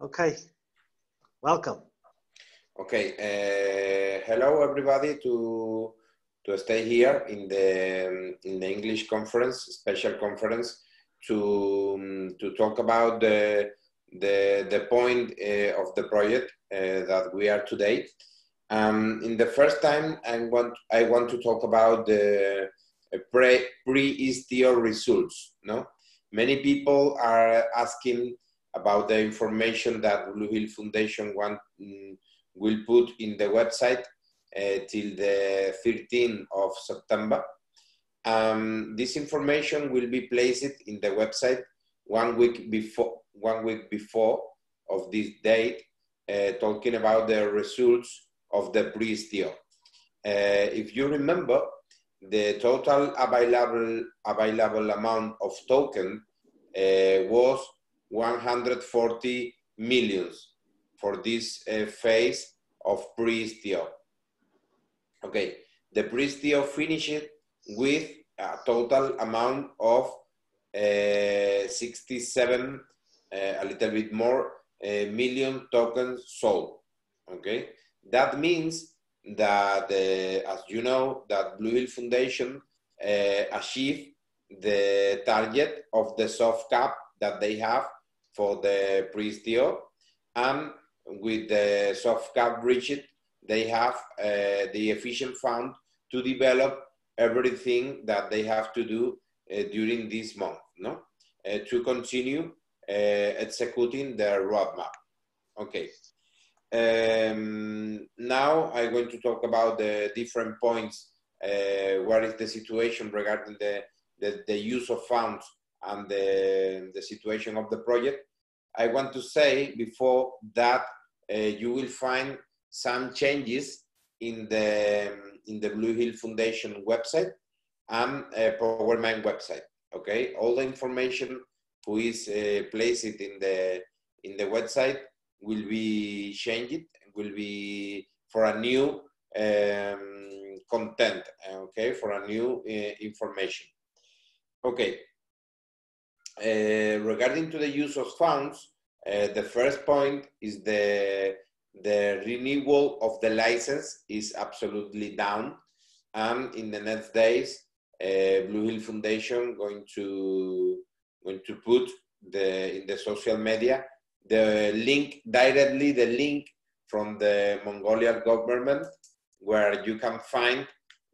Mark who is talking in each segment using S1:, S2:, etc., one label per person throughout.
S1: Okay, welcome.
S2: Okay, hello everybody to stay here in the English conference, special conference, to talk about the point of the project that we are today. In the first time, I want to talk about the pre-istio results. No, many people are asking about the information that Blue Hill Foundation will put in the website till the 13th of September. This information will be placed in the website one week before of this date, talking about the results of the pre-istio. If you remember, the total available amount of token was 140 millions for this phase of pre-istio. Okay, the pre-istio finished with a total amount of 67, a little bit more, million tokens sold. Okay, that means that, as you know, that Blue Hill Foundation achieved the target of the soft cap that they have for the pre-istio, and with the soft cap reached, they have the efficient fund to develop everything that they have to do during this month, no? To continue executing their roadmap. Okay. Now I'm going to talk about the different points. What is the situation regarding the use of funds and the situation of the project. I want to say before that you will find some changes in the Blue Hill Foundation website and POWERMINE website. Okay, all the information who is placed in the website will be changed, will be for a new content. Okay, for a new information. Okay. Regarding to the use of funds, the first point is the renewal of the license is absolutely down, and in the next days, Blue Hill Foundation going to put in the social media the link directly, the link from the Mongolian government, where you can find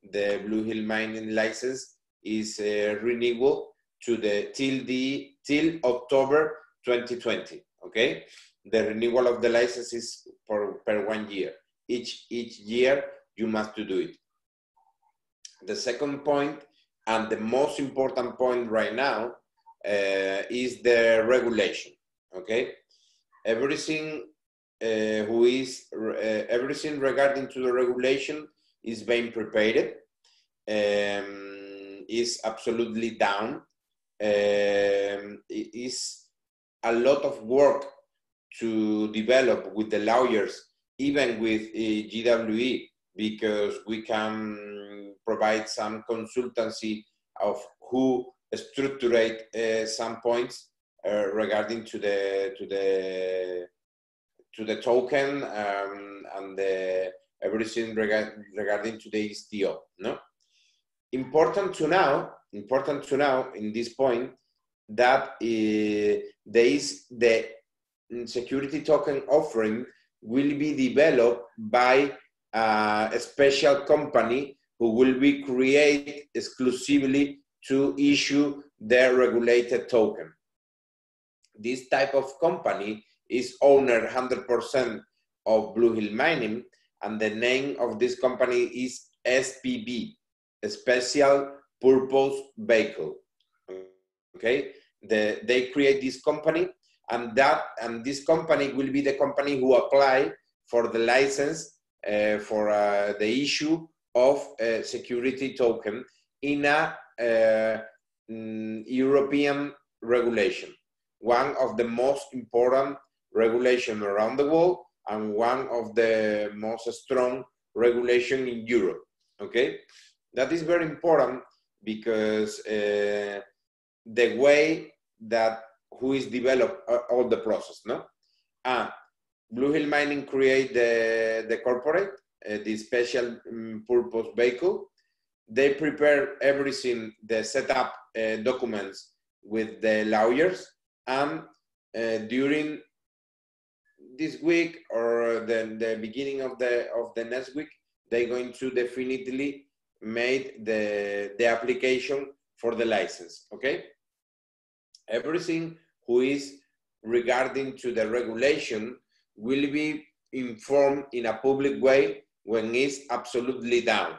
S2: the Blue Hill mining license is renewal to till October 2020. Okay, the renewal of the license is per 1 year. Each year you must do it. The second point, and the most important point right now, is the regulation. Okay, everything everything regarding to the regulation is being prepared. Is absolutely down. It is a lot of work to develop with the lawyers, even with GWE, because we can provide some consultancy of who structurate some points regarding to the token and everything regarding to the istio. No, important to know in this point that the security token offering will be developed by a special company who will be created exclusively to issue their regulated token. This type of company is owner 100% of Blue Hill Mining, and the name of this company is SPV, Special Purpose Vehicle. Okay, they create this company, and this company will be the company who apply for the license for the issue of a security token in a European regulation, one of the most important regulation around the world, and one of the most strong regulation in Europe. Okay, that is very important because the way that who is developed all the process, no? Blue Hill Mining create the corporate, the special purpose vehicle. They prepare everything, the setup documents with the lawyers, and during this week or the beginning of the next week, they're going to definitely make the application for the license. Okay, everything who is regarding to the regulation will be informed in a public way when it's absolutely down.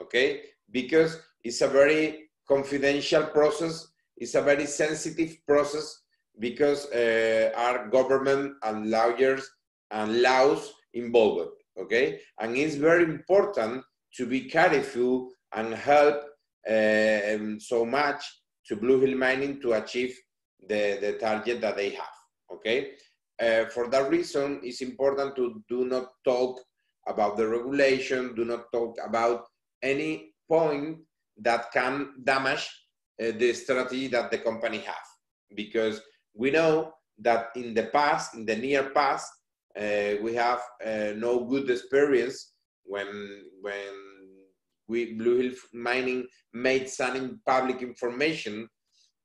S2: Okay, because it's a very confidential process, it's a very sensitive process, because our government and lawyers and laws involved. Okay, and it's very important to be careful and help so much to Blue Hill Mining to achieve the target that they have. Okay, for that reason, it's important to do not talk about the regulation, do not talk about any point that can damage the strategy that the company have, because we know that in the past, in the near past, we have no good experience when Blue Hill Mining made some public information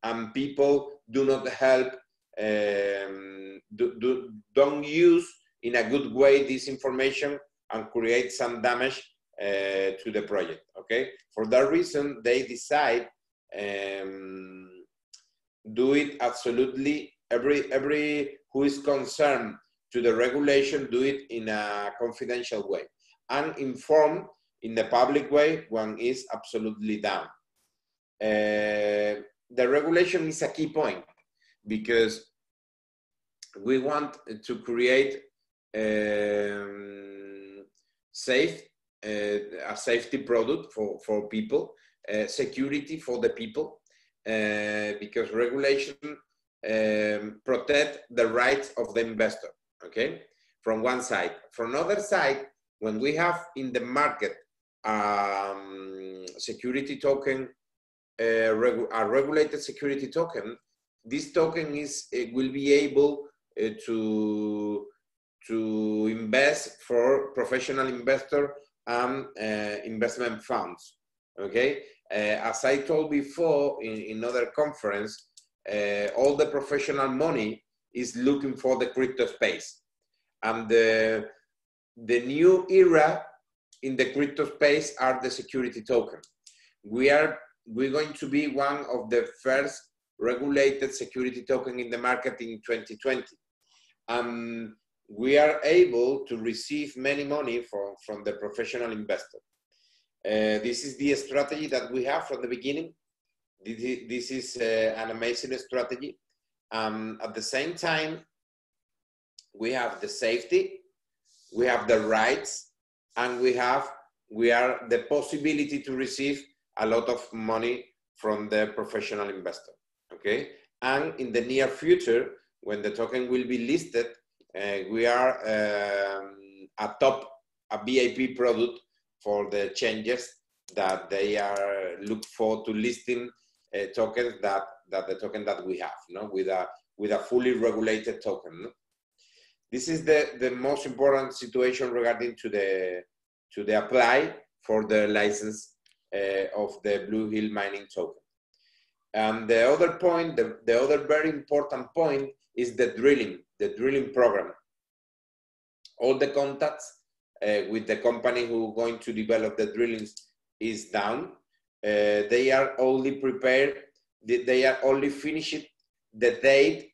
S2: and people do not help, don't use in a good way this information and create some damage to the project. Okay, for that reason they decide do it absolutely, every who is concerned to the regulation, do it in a confidential way and inform in the public way when it's absolutely down. The regulation is a key point, because we want to create a safety product for people, security for the people, because regulation protect the rights of the investor. Okay, from one side. From another side, when we have in the market security token, a regulated security token, this token will be able to invest for professional investor and investment funds. Okay, as I told before in other conference, all the professional money is looking for the crypto space, and the new era in the crypto space are the security token. We're going to be one of the first regulated security token in the market in 2020. We are able to receive many money from the professional investor. This is the strategy that we have from the beginning. This is an amazing strategy. At the same time, we have the safety, we have the rights, and we are the possibility to receive a lot of money from the professional investor. Okay, and in the near future, when the token will be listed, we are a VIP product for the changes that they are look for to listing tokens that the token that we have, no, with a fully regulated token. No? This is the most important situation regarding to the apply for the license of the Blue Hill Mining token. And the other point, the other very important point is the drilling program. All the contacts with the company who are going to develop the drillings is down. They are only prepared, they are only finished the date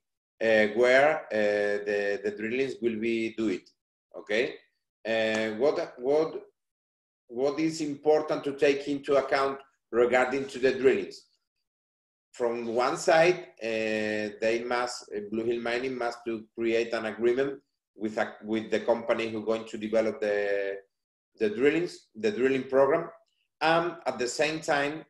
S2: where the drillings will be do it. Okay, what is important to take into account regarding to the drillings? From one side, Blue Hill Mining must to create an agreement with the company who are going to develop the drilling program. And at the same time,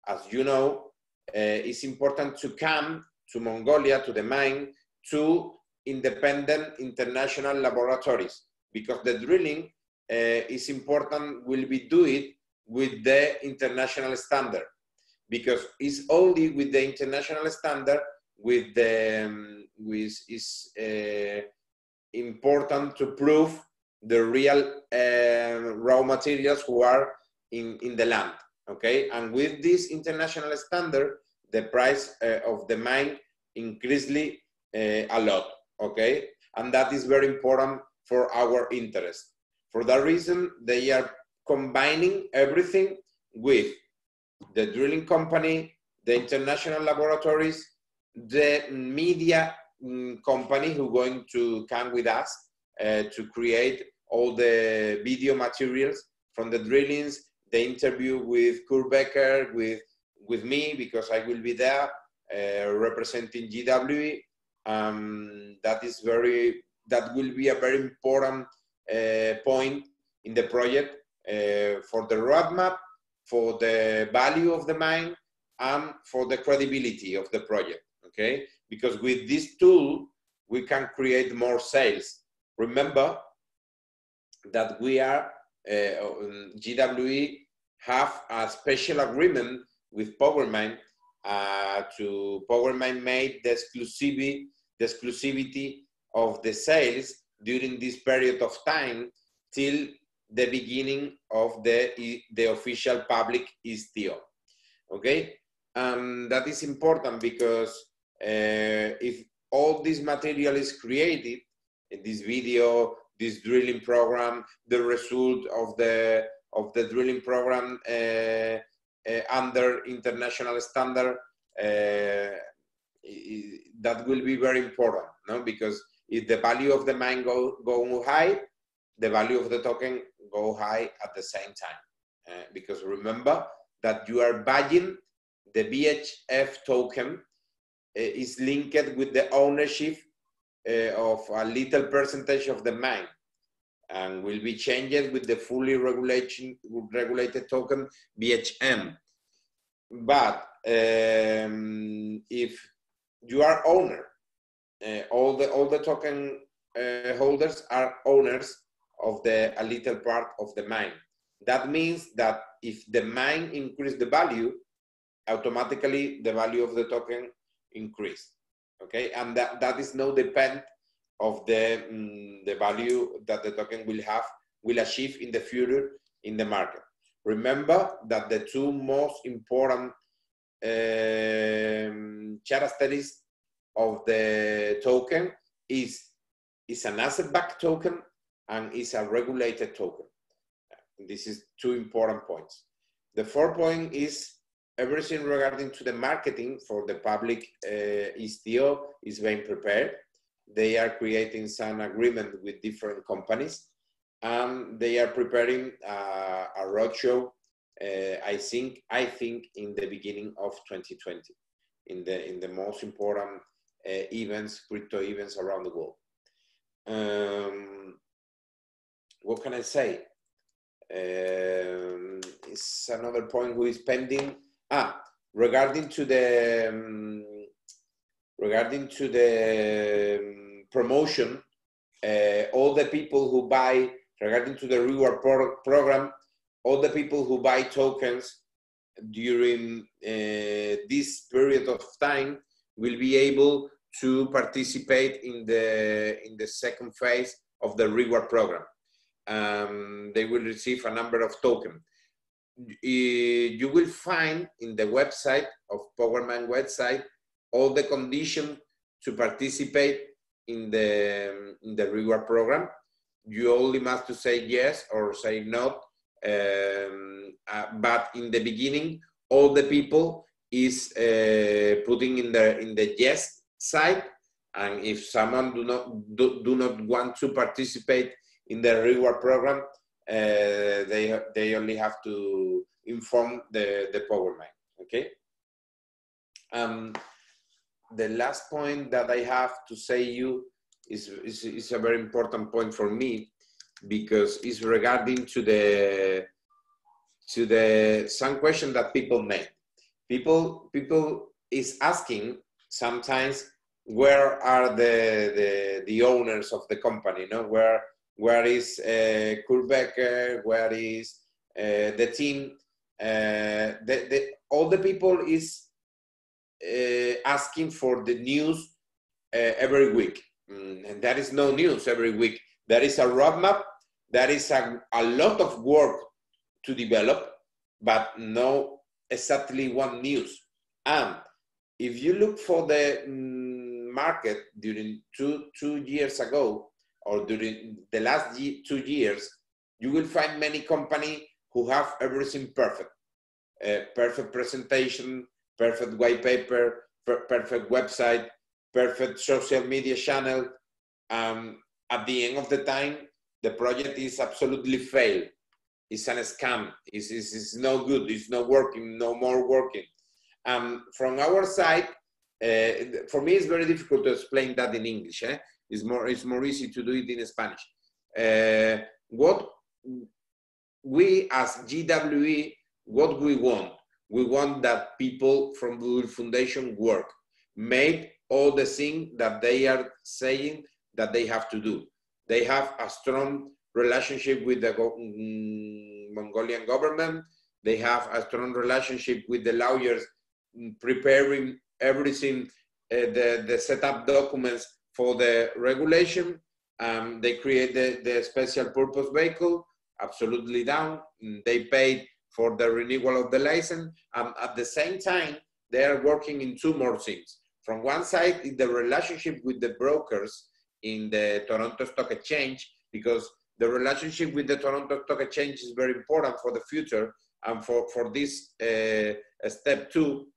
S2: as you know, it's important to come to Mongolia, to the mine, to independent international laboratories, because the drilling is important, will be do it with the international standard, because it's only with the international standard, with the important to prove the real raw materials who are in the land, okay? And with this international standard, the price of the mine increased a lot, okay? And that is very important for our interest. For that reason, they are combining everything with the drilling company, the international laboratories, the media company who going to come with us to create all the video materials from the drillings, the interview with Kurt Becker, with me, because I will be there representing GWE. That will be a very important point in the project for the roadmap, for the value of the mine, and for the credibility of the project, okay? Because with this tool, we can create more sales. Remember that we are, GWE have a special agreement with POWERMINE to POWERMINE made the exclusivity of the sales during this period of time till the beginning of the official public STO, okay? That is important because if all this material is created, this video, this drilling program, the result of the drilling program under international standard, that will be very important, no? Because if the value of the mine go high, the value of the token go high at the same time. Because remember that you are buying the VHF token is linked with the ownership of a little percentage of the mine, and will be changed with the fully regulated token VHM. But if you are owner, all the token holders are owners of a little part of the mine. That means that if the mine increase the value, automatically the value of the token increase, okay? And that is no depend of the value that the token will achieve in the future in the market. Remember that the two most important characteristics of the token is an asset-backed token and is a regulated token. This is two important points. The fourth point is everything regarding to the marketing for the public STO is being prepared. They are creating some agreement with different companies, and they are preparing a roadshow. I think in the beginning of 2020, in the most important events, crypto events around the world. What can I say? It's another point who is pending. Regarding to the promotion, all the people who buy, regarding to the reward program, all the people who buy tokens during this period of time will be able to participate in the second phase of the reward program. They will receive a number of tokens. You will find in the website of POWERMINE website all the conditions to participate in the reward program. You only must to say yes or say no. But in the beginning, all the people is putting in the yes side, and if someone do not want to participate in the reward program, they only have to inform the POWERMINE. Okay. The last point that I have to say you is a very important point for me, because it's regarding to the some question that people make. People is asking sometimes, where are the owners of the company? No, where is Kurt Becker? Where is the team? All the people is asking for the news every week. And that is no news every week. There is a roadmap. There is a lot of work to develop, but no exactly one news. And if you look for the market during two years ago, or during the last 2 years, you will find many companies who have everything perfect. Perfect presentation, perfect white paper, perfect website, perfect social media channel. At the end of the time, the project is absolutely failed. It's a scam. It's no good. It's not working. No more working. From our side, for me, it's very difficult to explain that in English. It's more easy to do it in Spanish. What we as GWE, what we want that people from the Foundation work, made all the things that they are saying that they have to do. They have a strong relationship with the Mongolian government. They have a strong relationship with the lawyers, preparing everything, the setup documents for the regulation. They create the special purpose vehicle, absolutely down. They paid for the renewal of the license. At the same time, they are working in two more things. From one side is the relationship with the brokers in the Toronto Stock Exchange, because the relationship with the Toronto Stock Exchange is very important for the future and for this step 2.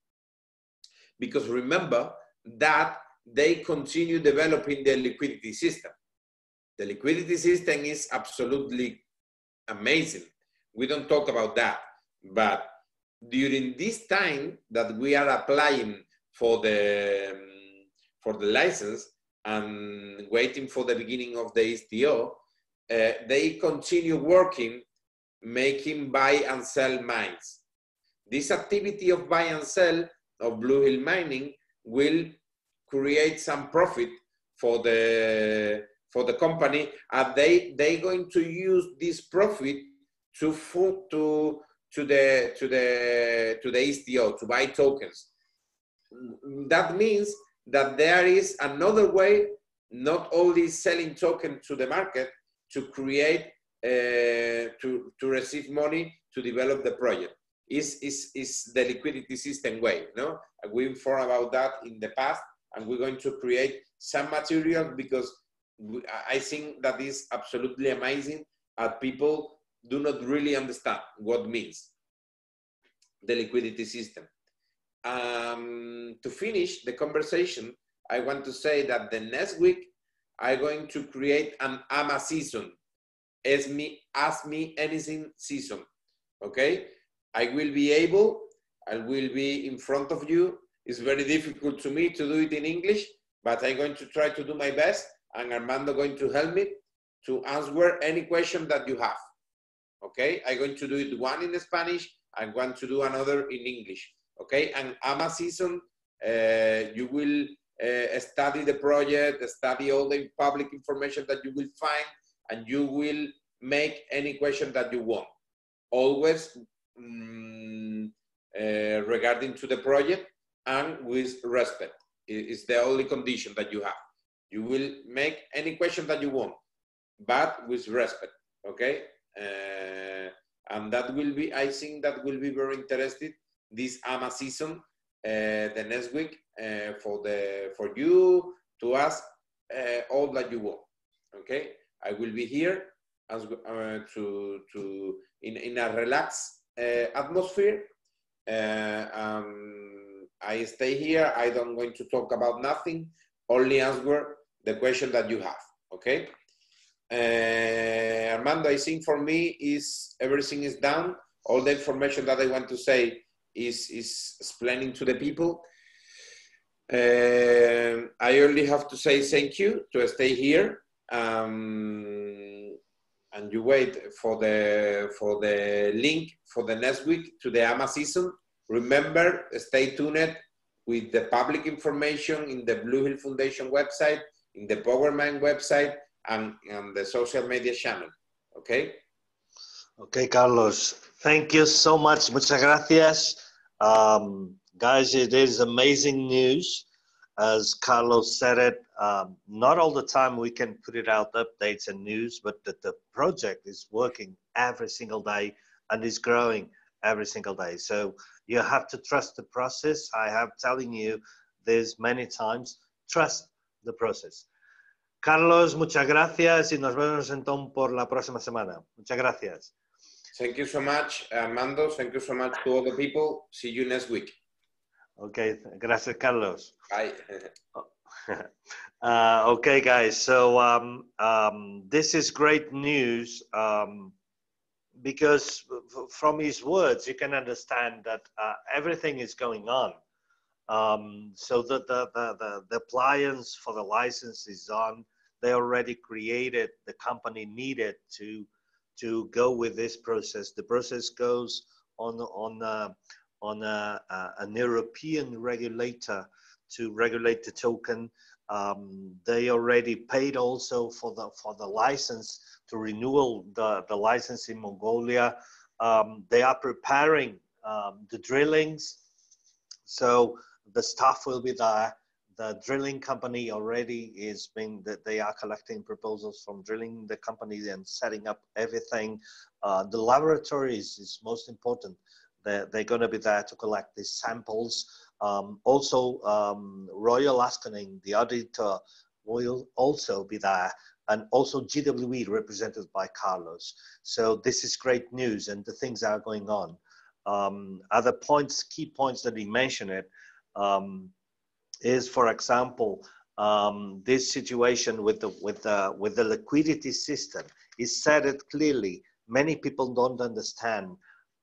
S2: Because remember that they continue developing the liquidity system. The liquidity system is absolutely amazing. We don't talk about that. But during this time that we are applying for the license and waiting for the beginning of the STO, they continue working, making buy and sell mines. This activity of buy and sell of Blue Hill Mining will create some profit for the company, and they going to use this profit to the STO, to buy tokens. That means that there is another way, not only selling token to the market, to create, to receive money to develop the project. Is the liquidity system way, no? We informed about that in the past, and we're going to create some material, because I think that is absolutely amazing, and people do not really understand what means the liquidity system. To finish the conversation, I want to say that the next week I'm going to create an AMA season. Ask me anything season, okay? I will be in front of you. It's very difficult to me to do it in English, but I'm going to try to do my best, and Armando going to help me to answer any question that you have, okay? I'm going to do it one in Spanish, I'm going to do another in English, okay? And AMA season, you will study the project, study all the public information that you will find, and you will make any question that you want. Always regarding to the project and with respect. It's the only condition that you have. You will make any question that you want, but with respect, okay? And that will be, I think that will be very interesting, this AMA season, the next week, for you to ask all that you want, okay? I will be here as in a relaxed atmosphere. I stay here. I don't going to talk about nothing, only answer the question that you have, okay? Armando, I think for me everything is done. All the information that I want to say is explaining to the people. I only have to say thank you to stay here, and you wait for the link for the next week to the AMA season. Remember, stay tuned with the public information in the Blue Hill Foundation website, in the POWERMINE website, and the social media channel. Okay?
S1: Okay, Carlos. Thank you so much. Muchas gracias. Guys, it is amazing news. As Carlos said it, not all the time we can put it out updates and news, but the project is working every single day and is growing every single day. So you have to trust the process. I have telling you this many times, trust the process. Carlos, muchas gracias y nos vemos entonces por la próxima semana. Muchas gracias.
S2: Thank you so much, Armando. Thank you so much to all the people. See you next week.
S1: Okay, gracias, Carlos.
S2: Bye.
S1: Okay, guys. So this is great news because from his words, you can understand that everything is going on. So the appliance for the license is on. They already created the company needed to go with this process. The process goes on an European regulator to regulate the token. They already paid also for the license to renewal the license in Mongolia. They are preparing the drillings, so the staff will be there. The drilling company already is being that they are collecting proposals from drilling the company and setting up everything. The laboratories is most important. They're going to be there to collect these samples. Also, Royal Ascending, the auditor, will also be there, and also GWE represented by Carlos. So this is great news, and the things are going on. Other points, key points that he mentioned it, is, for example, this situation with the liquidity system. He said it clearly. Many people don't understand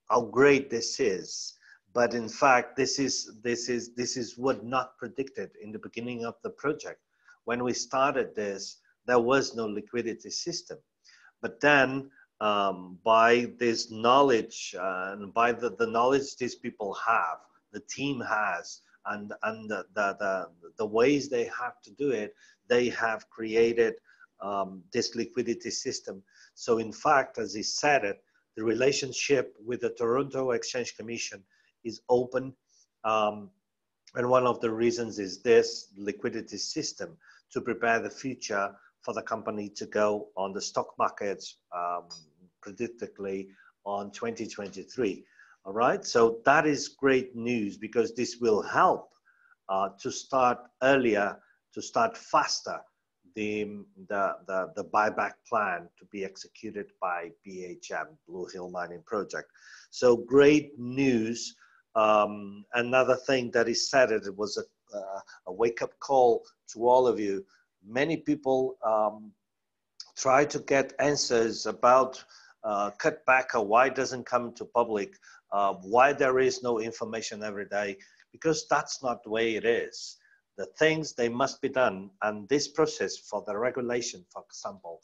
S1: how great this is, but in fact, this is what not predicted in the beginning of the project. When we started this, there was no liquidity system, but then by this knowledge and by the knowledge these people have, the team has, and the ways they have to do it, they have created this liquidity system. So in fact, as he said it, the relationship with the Toronto Exchange Commission is open. And one of the reasons is this liquidity system to prepare the future for the company to go on the stock markets predictably on 2023. All right, so that is great news because this will help to start earlier, to start faster, the buyback plan to be executed by BHM, Blue Hill Mining Project. So great news. Another thing that he said, it was a wake-up call to all of you. Many people try to get answers about cutback or why it doesn't come to public, why there is no information every day, because that's not the way it is. The things, they must be done, and this process for the regulation, for example,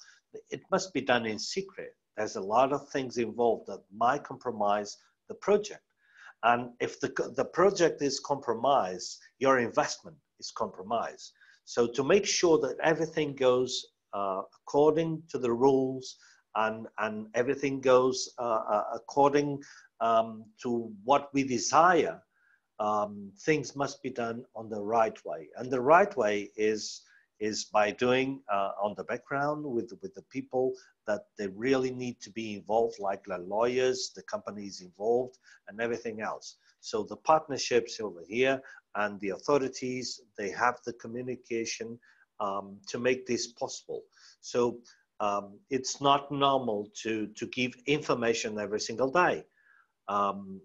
S1: it must be done in secret. There's a lot of things involved that might compromise the project. And if the project is compromised, your investment is compromised. So to make sure that everything goes according to the rules and everything goes according to what we desire, things must be done on the right way. And the right way is by doing on the background with the people that they really need to be involved, like the lawyers, the companies involved, and everything else. So the partnerships over here and the authorities, they have the communication to make this possible. So it's not normal to give information every single day.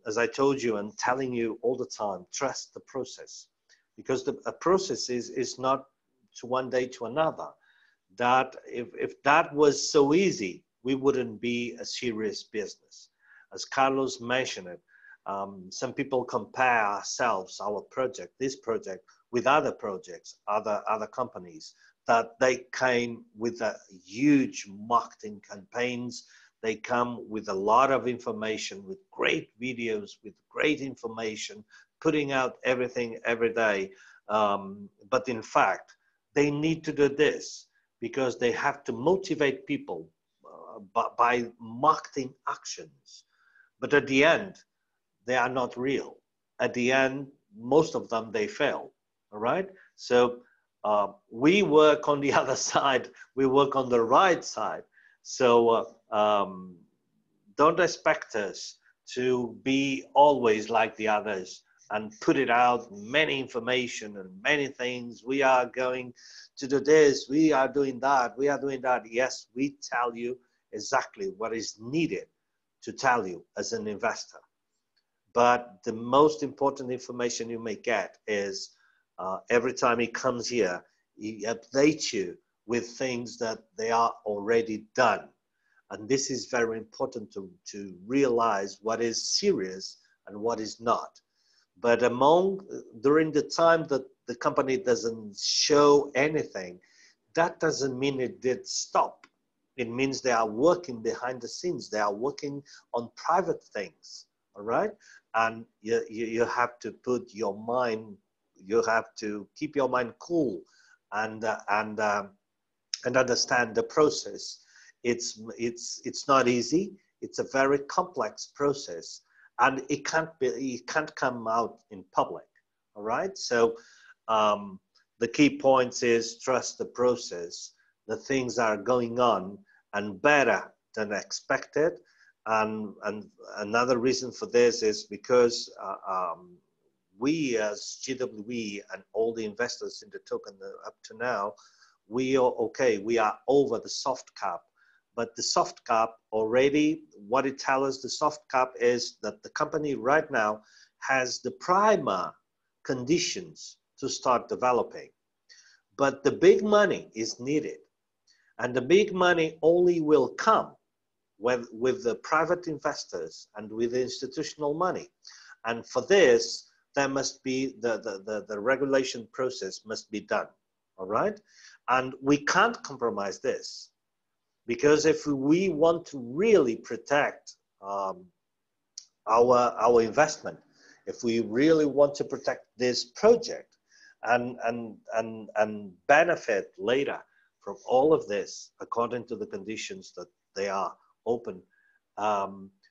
S1: As I told you and telling you all the time, trust the process, because a process is not to one day to another. That if that was so easy, we wouldn't be a serious business. As Carlos mentioned it, some people compare ourselves, our project, this project, with other projects, other companies, that they came with a huge marketing campaigns. They come with a lot of information, with great videos, with great information, putting out everything every day. But in fact, they need to do this because they have to motivate people by marketing actions. But at the end, they are not real. At the end, most of them, they fail, all right? So we work on the other side, we work on the right side. So don't expect us to be always like the others and put it out many information and many things. We are going to do this, we are doing that, we are doing that. Yes, we tell you exactly what is needed to tell you as an investor. But the most important information you may get is every time he comes here, he updates you with things that they are already done. And this is very important to realize what is serious and what is not. But during the time that the company doesn't show anything, that doesn't mean it did stop. It means they are working behind the scenes. They are working on private things, all right? And you have to put your mind, you have to keep your mind cool and understand the process. It's not easy. It's a very complex process, and it can't come out in public. All right. So the key points is trust the process. The things are going on and better than expected. And another reason for this is because we as GWE and all the investors in the token up to now, we are okay. We are over the soft cap. But the soft cap already, what it tells us, the soft cap is that the company right now has the primer conditions to start developing. But the big money is needed. And the big money only will come with the private investors and with the institutional money. And for this, there must be the regulation process must be done, all right? And we can't compromise this. Because if we want to really protect our investment, if we really want to protect this project and benefit later from all of this, according to the conditions that they are open,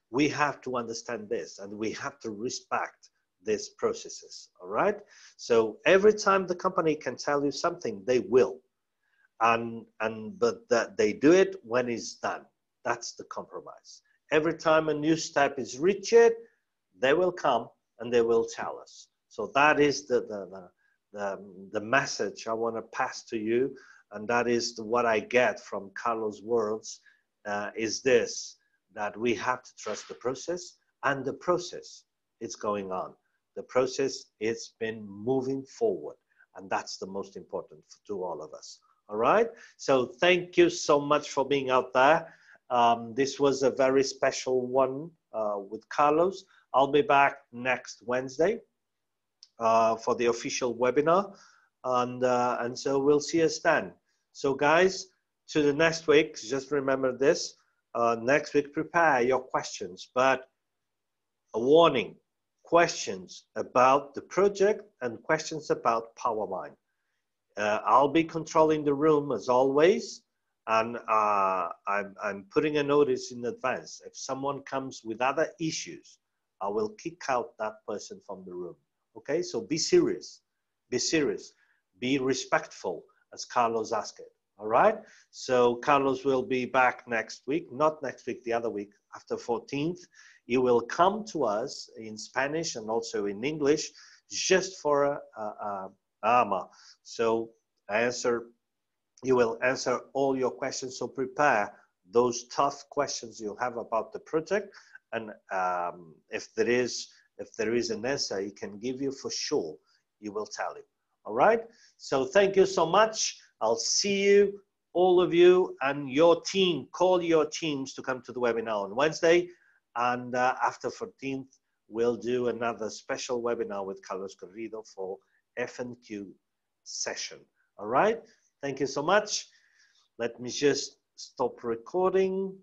S1: we have to understand this and we have to respect these processes, all right? So every time the company can tell you something, they will. But that they do it when it's done. That's the compromise. Every time a new step is reached, they will come and they will tell us. So that is the message I want to pass to you, and that is what I get from Carlos' words. Is this, that we have to trust the process, and the process is going on. The process has been moving forward, and that's the most important to all of us. All right. So thank you so much for being out there. This was a very special one with Carlos. I'll be back next Wednesday for the official webinar. And so we'll see us then. So guys, to the next week, just remember this. Next week, prepare your questions. But a warning, questions about the project and questions about POWERMINE. I'll be controlling the room as always, and I'm putting a notice in advance. If someone comes with other issues, I will kick out that person from the room. Okay, so be serious, be respectful, as Carlos asked it. All right, so Carlos will be back next week, not next week, the other week, after 14th. He will come to us in Spanish and also in English, just for AMA. So you will answer all your questions. So prepare those tough questions you have about the project, and if there is an answer he can give you, for sure he will tell you. All right. So thank you so much. I'll see you, all of you, and your team. Call your teams to come to the webinar on Wednesday, and after 14th we'll do another special webinar with Carlos Garido for F&Q session. All right. Thank you so much. Let me just stop recording.